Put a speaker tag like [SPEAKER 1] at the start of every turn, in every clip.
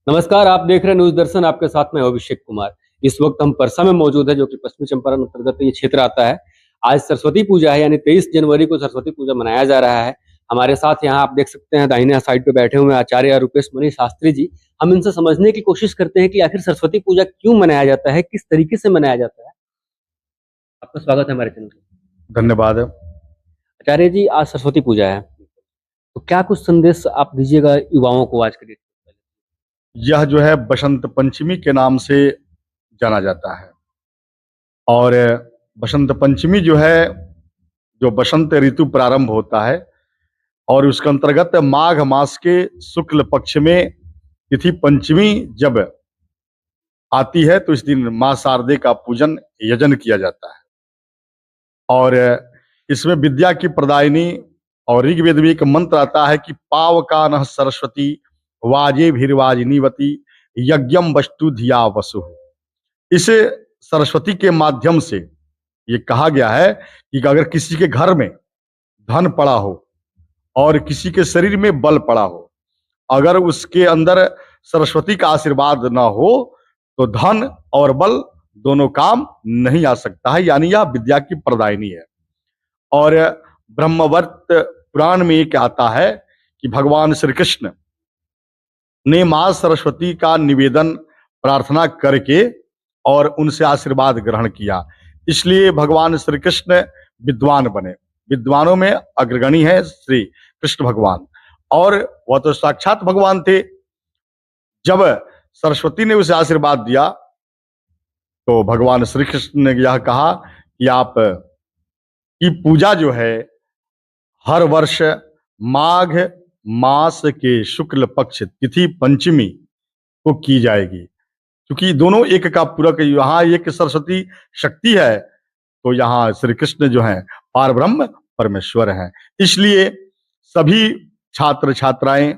[SPEAKER 1] नमस्कार, आप देख रहे हैं न्यूज़ दर्शन, आपके साथ मैं अभिषेक कुमार। इस वक्त हम परसा में मौजूद हैं, जो कि पश्चिमी चंपारण अंतर्गत ये क्षेत्र आता है। आज सरस्वती पूजा है, यानी 23 जनवरी को सरस्वती पूजा मनाया जा रहा है। हमारे साथ यहाँ आप देख सकते हैं, दाहिने साइड पे बैठे हुए हैं आचार्य रूपेश मणि शास्त्री जी। हम इनसे समझने की कोशिश करते हैं कि आखिर सरस्वती पूजा क्यों मनाया जाता है, किस तरीके से मनाया जाता है। आपका स्वागत है हमारे चैनल पे।
[SPEAKER 2] धन्यवाद।
[SPEAKER 1] आचार्य जी, आज सरस्वती पूजा है, तो क्या कुछ संदेश आप दीजिएगा युवाओं को आज के डेट में?
[SPEAKER 2] यह जो है बसंत पंचमी के नाम से जाना जाता है और बसंत पंचमी जो है, जो बसंत ऋतु प्रारंभ होता है और उसके अंतर्गत माघ मास के शुक्ल पक्ष में तिथि पंचमी जब आती है तो इस दिन माँ शारदे का पूजन यजन किया जाता है। और इसमें विद्या की प्रदायिनी और ऋग्वेद में एक मंत्र आता है कि पावकानः सरस्वती वाजे भीर्वाजिनीवती यज्ञम वस्तु धिया वसु। इस सरस्वती के माध्यम से ये कहा गया है कि अगर किसी के घर में धन पड़ा हो और किसी के शरीर में बल पड़ा हो, अगर उसके अंदर सरस्वती का आशीर्वाद ना हो तो धन और बल दोनों काम नहीं आ सकता है, यानी यह विद्या की प्रदायिनी है। और ब्रह्मवर्त पुराण में एक आता है कि भगवान श्री कृष्ण ने मां सरस्वती का निवेदन प्रार्थना करके और उनसे आशीर्वाद ग्रहण किया, इसलिए भगवान श्री कृष्ण विद्वान बने। विद्वानों में अग्रगणी है श्री कृष्ण भगवान, और वह तो साक्षात भगवान थे। जब सरस्वती ने उसे आशीर्वाद दिया तो भगवान श्री कृष्ण ने यह कहा कि आप की पूजा जो है हर वर्ष माघ मास के शुक्ल पक्ष तिथि पंचमी को की जाएगी, क्योंकि दोनों एक का पूरक, यहाँ एक सरस्वती शक्ति है तो यहाँ श्री कृष्ण जो है पार ब्रह्म परमेश्वर हैं। इसलिए सभी छात्र छात्राएं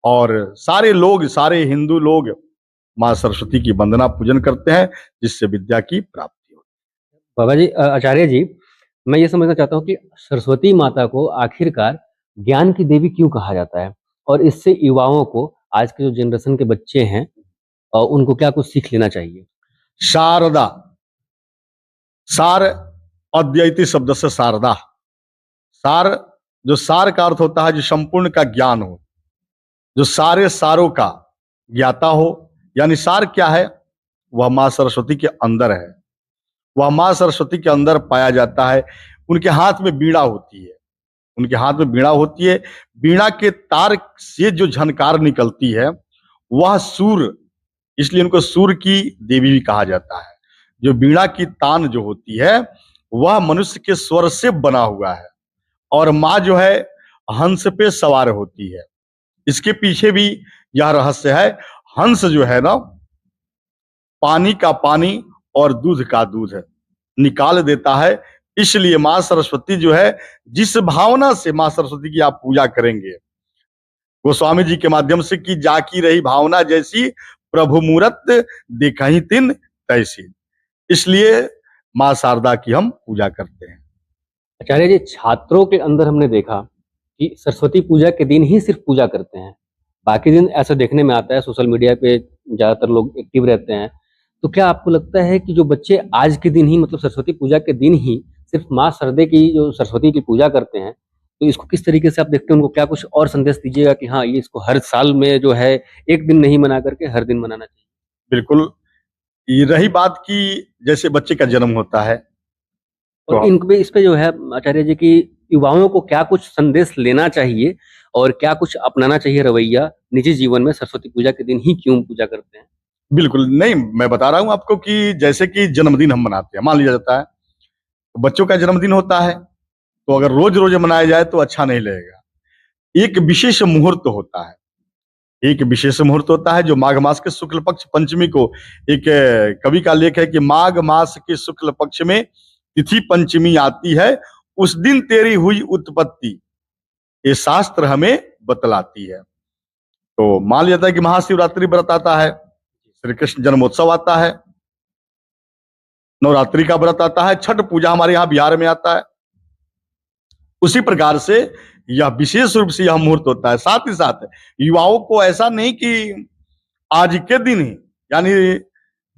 [SPEAKER 2] और सारे लोग, सारे हिंदू लोग माँ सरस्वती की वंदना पूजन करते हैं, जिससे विद्या की प्राप्ति हो।
[SPEAKER 1] बाबा जी, आचार्य जी, मैं ये समझना चाहता हूँ कि सरस्वती माता को आखिरकार ज्ञान की देवी क्यों कहा जाता है? और इससे युवाओं को, आज के जो जनरेशन के बच्चे हैं, उनको क्या कुछ सीख लेना चाहिए?
[SPEAKER 2] शारदा, सार अद्वैती शब्द से शारदा, सार जो सार का अर्थ होता है जो संपूर्ण का ज्ञान हो, जो सारे सारों का ज्ञाता हो, यानी सार क्या है? वह माँ सरस्वती के अंदर है, वह माँ सरस्वती के अंदर पाया जाता है। उनके हाथ में बीड़ा होती है, उनके हाथ में बीड़ा होती है, बीड़ा के तार से जो झनकार निकलती है वह सूर, इसलिए उनको सूर की देवी भी कहा जाता है। जो बीड़ा की तान जो होती है वह मनुष्य के स्वर से बना हुआ है, और माँ जो है हंस पे सवार होती है। इसके पीछे भी यह रहस्य है, हंस जो है ना पानी का पानी और दूध का दूध निकाल देता है। इसलिए माँ सरस्वती जो है, जिस भावना से माँ सरस्वती की आप पूजा करेंगे, गोस्वामी जी के माध्यम से कि जाकी रही भावना जैसी प्रभु मूरत देखहि तिन तैसी, इसलिए माँ शारदा की हम पूजा करते हैं।
[SPEAKER 1] आचार्य जी, छात्रों के अंदर हमने देखा कि सरस्वती पूजा के दिन ही सिर्फ पूजा करते हैं। बाकी दिन ऐसा देखने में आता है, सोशल मीडिया पे ज़्यादातर लोग एक्टिव रहते हैं। तो क्या आपको लगता है कि जो बच्चे आज के दिन ही, मतलब सरस्वती पूजा के दिन ही सिर्फ माँ शारदे की, जो सरस्वती की पूजा करते हैं, तो इसको किस तरीके से आप देखते हैं? उनको क्या कुछ और संदेश दीजिएगा कि हाँ, ये इसको हर साल में जो है, एक दिन नहीं मना करके हर दिन मनाना चाहिए?
[SPEAKER 2] बिल्कुल, ये रही बात की जैसे बच्चे का जन्म होता है तो
[SPEAKER 1] और इन पे, इस पे जो है आचार्य जी, की युवाओं को क्या कुछ संदेश लेना चाहिए और क्या कुछ अपनाना चाहिए रवैया निजी जीवन में, सरस्वती पूजा के दिन ही क्यों पूजा करते हैं?
[SPEAKER 2] बिल्कुल नहीं, मैं बता रहा हूं आपको कि जैसे कि जन्मदिन हम मनाते हैं, मान लिया जाता है तो बच्चों का जन्मदिन होता है, तो अगर रोज रोज मनाया जाए तो अच्छा नहीं लगेगा। एक विशेष मुहूर्त होता है, एक विशेष मुहूर्त होता है जो माघ मास के शुक्ल पक्ष पंचमी को, एक कवि का लेख है कि माघ मास के शुक्ल पक्ष में तिथि पंचमी आती है, उस दिन तेरी हुई उत्पत्ति ये शास्त्र हमें बतलाती है। तो मान लिया जाता है कि महाशिवरात्रि व्रत आता है, श्री कृष्ण जन्मोत्सव आता है, नवरात्रि का व्रत आता है, छठ पूजा हमारे यहाँ बिहार में आता है। उसी प्रकार से यह विशेष रूप से यह मुहूर्त होता है। साथ ही साथ युवाओं को ऐसा नहीं कि आज के दिन ही, यानी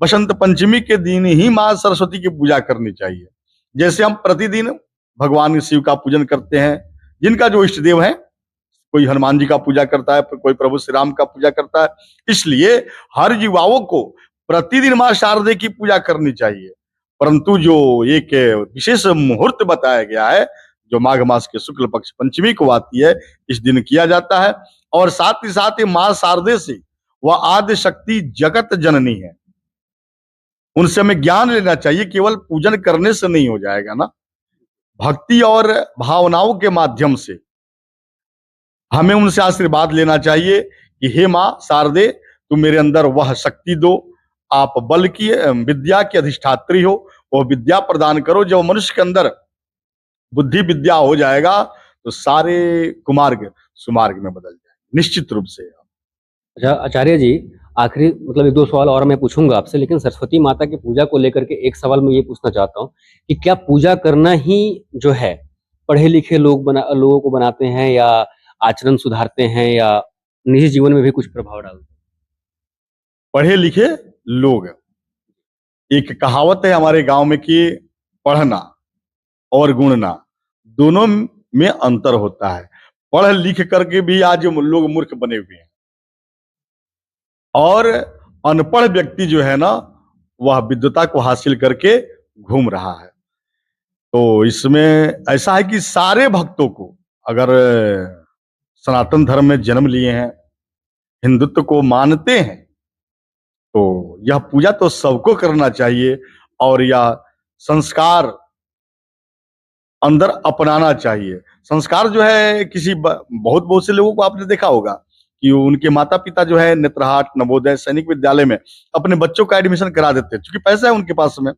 [SPEAKER 2] बसंत पंचमी के दिन ही माँ सरस्वती की पूजा करनी चाहिए। जैसे हम प्रतिदिन भगवान शिव का पूजन करते हैं, जिनका जो इष्ट देव है, कोई हनुमान जी का पूजा करता है, कोई प्रभु श्री राम का पूजा करता है, इसलिए हर युवाओं को प्रतिदिन माँ शारदे की पूजा करनी चाहिए। परंतु जो एक विशेष मुहूर्त बताया गया है, जो माघ मास के शुक्ल पक्ष पंचमी को आती है, इस दिन किया जाता है। और साथ ही साथ माँ शारदे से, वह आद्य शक्ति जगत जननी है, उनसे हमें ज्ञान लेना चाहिए। केवल पूजन करने से नहीं हो जाएगा ना, भक्ति और भावनाओं के माध्यम से हमें उनसे आशीर्वाद लेना चाहिए कि हे माँ शारदे, तुम मेरे अंदर वह शक्ति दो, आप बल की विद्या की अधिष्ठात्री हो, वो विद्या प्रदान करो। जब मनुष्य के अंदर बुद्धि विद्या हो जाएगा तो सारे कुमार्ग सुमार्ग में बदल जाएंगे निश्चित रूप से।
[SPEAKER 1] अच्छा आचार्य जी, आखिरी मतलब एक दो सवाल और मैं पूछूंगा आपसे, लेकिन सरस्वती माता की पूजा को लेकर के एक सवाल मैं ये पूछना चाहता हूँ कि क्या पूजा करना ही जो है पढ़े लिखे लोगों को बनाते हैं, या आचरण सुधारते हैं, या निजी जीवन में भी कुछ प्रभाव डालते हैं?
[SPEAKER 2] पढ़े लिखे लोग, एक कहावत है हमारे गांव में कि पढ़ना और गुणना दोनों में अंतर होता है। पढ़ लिख करके भी आज लोग मूर्ख बने हुए हैं, और अनपढ़ व्यक्ति जो है ना, वह विद्वता को हासिल करके घूम रहा है। तो इसमें ऐसा है कि सारे भक्तों को, अगर सनातन धर्म में जन्म लिए हैं, हिंदुत्व को मानते हैं, तो यह पूजा तो सबको करना चाहिए, और यह संस्कार अंदर अपनाना चाहिए। संस्कार जो है किसी बहुत बहुत से लोगों को आपने देखा होगा कि उनके माता पिता जो है नेत्रहाट, नवोदय, सैनिक विद्यालय में अपने बच्चों का एडमिशन करा देते हैं, क्योंकि पैसा है उनके पास में,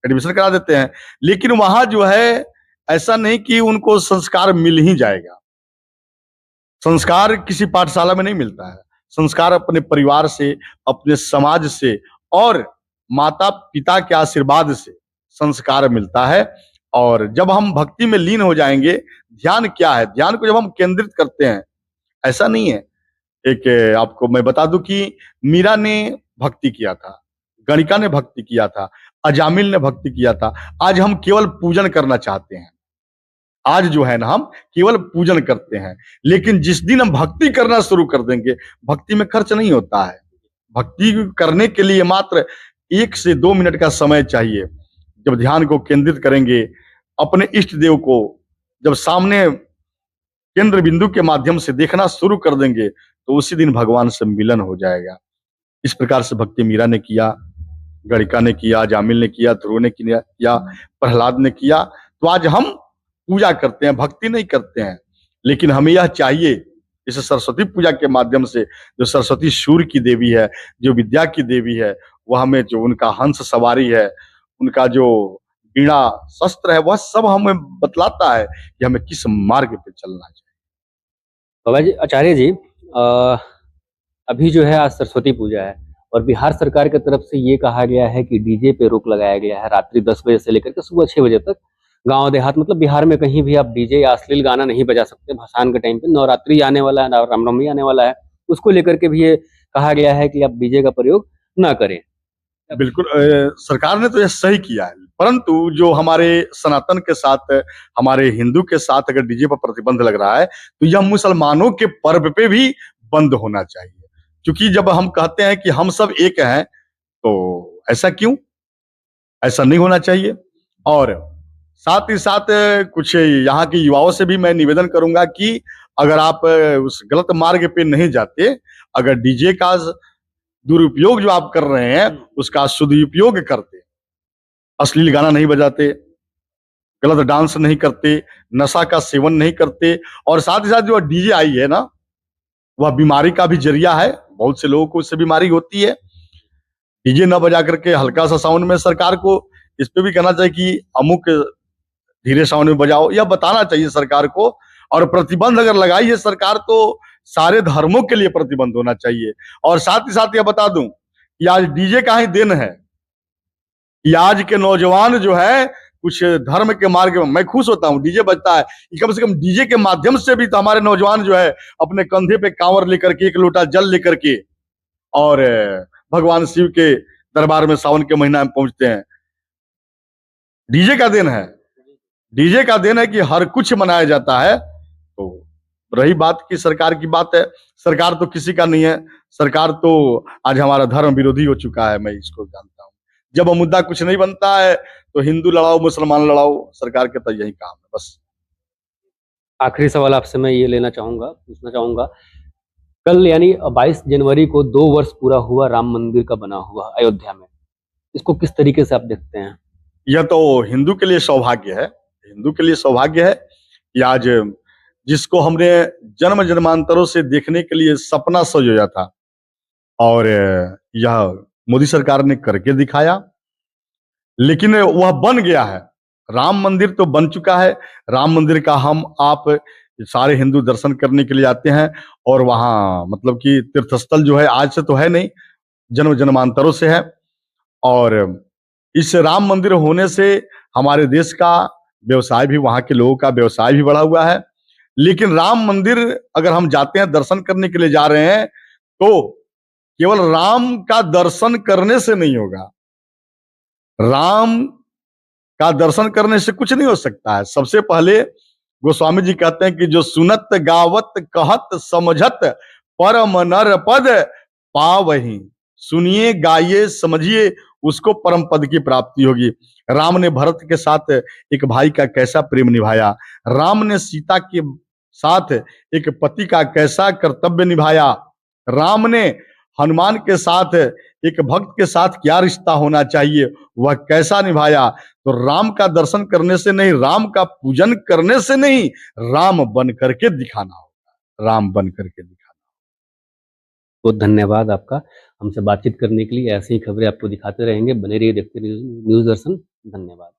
[SPEAKER 2] एडमिशन करा देते हैं। लेकिन वहां जो है ऐसा नहीं कि उनको संस्कार मिल ही जाएगा। संस्कार किसी पाठशाला में नहीं मिलता है, संस्कार अपने परिवार से, अपने समाज से और माता पिता के आशीर्वाद से संस्कार मिलता है। और जब हम भक्ति में लीन हो जाएंगे, ध्यान क्या है, ध्यान को जब हम केंद्रित करते हैं, ऐसा नहीं है। एक आपको मैं बता दूं कि मीरा ने भक्ति किया था, गणिका ने भक्ति किया था, अजामिल ने भक्ति किया था। आज हम केवल पूजन करना चाहते हैं, आज जो है ना हम केवल पूजन करते हैं। लेकिन जिस दिन हम भक्ति करना शुरू कर देंगे, भक्ति में खर्च नहीं होता है। भक्ति करने के लिए मात्र 1 से 2 मिनट का समय चाहिए। जब ध्यान को केंद्रित करेंगे, अपने इष्ट देव को जब सामने केंद्र बिंदु के माध्यम से देखना शुरू कर देंगे, तो उसी दिन भगवान से मिलन हो जाएगा। इस प्रकार से भक्ति मीरा ने किया, गणिका ने किया, जामिल ने किया, ध्रुव ने किया, प्रहलाद ने किया। तो आज हम पूजा करते हैं, भक्ति नहीं करते हैं। लेकिन हमें यह चाहिए, इस सरस्वती पूजा के माध्यम से, जो सरस्वती सूर्य की देवी है, जो विद्या की देवी है, वह हमें जो उनका हंस सवारी है, उनका जो वीणा शस्त्र है, वह सब हमें बतलाता है कि हमें किस मार्ग पे चलना चाहिए।
[SPEAKER 1] बाबा जी, आचार्य जी, अभी जो है आज सरस्वती पूजा है और बिहार सरकार की तरफ से ये कहा गया है कि डीजे पे रोक लगाया गया है। रात्रि 10 बजे से लेकर के सुबह 6 बजे तक गांव देहात मतलब बिहार में कहीं भी आप डीजे या अश्लील गाना नहीं बजा सकते। भसान के टाइम पे नवरात्रि आने वाला है, रामनवमी आने वाला है, उसको लेकर के भी ये कहा गया है कि आप डीजे का प्रयोग ना करें।
[SPEAKER 2] बिल्कुल, सरकार ने तो यह सही किया है, परंतु जो हमारे सनातन के साथ, हमारे हिंदू के साथ अगर डीजे पर प्रतिबंध लग रहा है, तो यह मुसलमानों के पर्व पे भी बंद होना चाहिए। क्योंकि जब हम कहते हैं कि हम सब एक हैं, तो ऐसा क्यों? ऐसा नहीं होना चाहिए। और साथ ही साथ कुछ यहाँ के युवाओं से भी मैं निवेदन करूंगा कि अगर आप उस गलत मार्ग पे नहीं जाते, अगर डीजे का दुरुपयोग जो आप कर रहे हैं, उसका सदुपयोग करते, अश्लील गाना नहीं बजाते, गलत डांस नहीं करते, नशा का सेवन नहीं करते, और साथ ही साथ जो डीजे आई है ना, वह बीमारी का भी जरिया है। बहुत से लोगों को इससे बीमारी होती है। डीजे न बजा करके हल्का सा साउंड में, सरकार को इस पे भी कहना चाहिए कि अमुक धीरे साउंड में बजाओ, या बताना चाहिए सरकार को। और प्रतिबंध अगर लगाई है सरकार, तो सारे धर्मों के लिए प्रतिबंध होना चाहिए। और साथ ही साथ यह बता दूं कि आज डीजे का ही दिन है कि आज के नौजवान जो है कुछ धर्म के मार्ग में, मैं खुश होता हूँ डीजे बजता है कि कम से कम डीजे के माध्यम से भी तो हमारे नौजवान जो है अपने कंधे पे कांवर लेकर के, एक लोटा जल लेकर के, और भगवान शिव के दरबार में सावन के महीना में पहुंचते हैं। डीजे का दिन है, डीजे का दिन है कि हर कुछ मनाया जाता है। तो रही बात की सरकार की बात है, सरकार तो किसी का नहीं है, सरकार तो आज हमारा धर्म विरोधी हो चुका है, मैं इसको जानता हूँ। जब मुद्दा कुछ नहीं बनता है तो हिंदू लड़ाओ मुसलमान लड़ाओ, सरकार के तो यही काम है बस।
[SPEAKER 1] आखिरी सवाल आपसे मैं ये पूछना चाहूंगा, कल यानी 22 जनवरी को 2 वर्ष पूरा हुआ राम मंदिर का बना हुआ अयोध्या में, इसको किस तरीके से आप देखते हैं?
[SPEAKER 2] यह तो हिंदू के लिए सौभाग्य है, हिंदू के लिए सौभाग्य है कि आज जिसको हमने जन्म जन्मांतरों से देखने के लिए सपना सजोया था और यह मोदी सरकार ने करके दिखाया, लेकिन वह बन गया है। राम मंदिर तो बन चुका है, राम मंदिर का हम आप सारे हिंदू दर्शन करने के लिए आते हैं और वहाँ मतलब कि तीर्थस्थल जो है आज से तो है नहीं, जन्म जन्मांतरों से है। और इस राम मंदिर होने से हमारे देश का व्यवसाय भी, वहाँ के लोगों का व्यवसाय भी बढ़ा हुआ है। लेकिन राम मंदिर अगर हम जाते हैं, दर्शन करने के लिए जा रहे हैं, तो केवल राम का दर्शन करने से नहीं होगा, राम का दर्शन करने से कुछ नहीं हो सकता है। सबसे पहले गोस्वामी जी कहते हैं कि जो सुनत गावत कहत समझत परम नर पद पावही, सुनिए गाइए समझिए उसको परम पद की प्राप्ति होगी। राम ने भरत के साथ एक भाई का कैसा प्रेम निभाया, राम ने सीता के साथ एक पति का कैसा कर्तव्य निभाया, राम ने हनुमान के साथ एक भक्त के साथ क्या रिश्ता होना चाहिए वह कैसा निभाया। तो राम का दर्शन करने से नहीं, राम का पूजन करने से नहीं, राम बन करके दिखाना होगा, राम बन करके दिखाना।
[SPEAKER 1] बहुत धन्यवाद आपका हमसे बातचीत करने के लिए। ऐसी ही खबरें आपको दिखाते रहेंगे, बने रहिए, देखते रहिए न्यूज़ दर्शन। धन्यवाद।